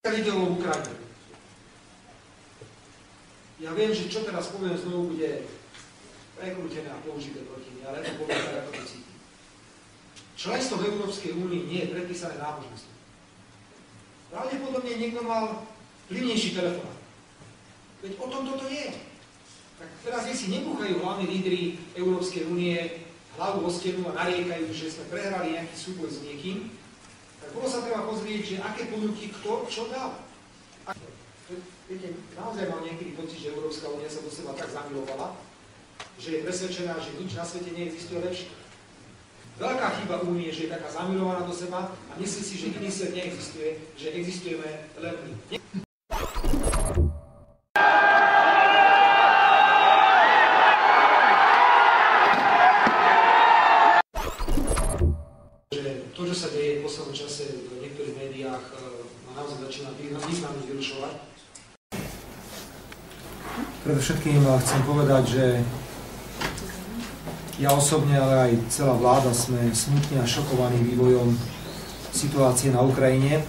Ide o Ukrajinu. Ja viem, že čo teraz poviem znovu bude prekrútené a použité proti mne, ale to poviem tak, ako to cítim. Členstvo v Európskej únii nie je predpísané náboženstvom. Pravdepodobne niekto mal vplyvnejší telefón. Veď o tom toto je. Tak teraz si nebúchajú hlavní lídri Európskej únie hlavu o stenu a nariekajú, že sme prehrali nejaký súboj s niekým. Tak bolo sa treba pozrieť, že aké ponuky kto čo dal. Viete, naozaj mám niekedy pocit, že Európska únia sa do seba tak zamilovala, že je presvedčená, že nič na svete neexistuje lepšie. Veľká chyba únie, že je taká zamilovaná do seba a myslí si, že iný svet neexistuje, že existujeme len my. To, čo sa deje v poslednom čase v niektorých médiách, ma naozaj začína významne vyrušovať. Predovšetkým chcem povedať, že ja osobne, ale aj celá vláda sme smutne a šokovaní vývojom situácie na Ukrajine.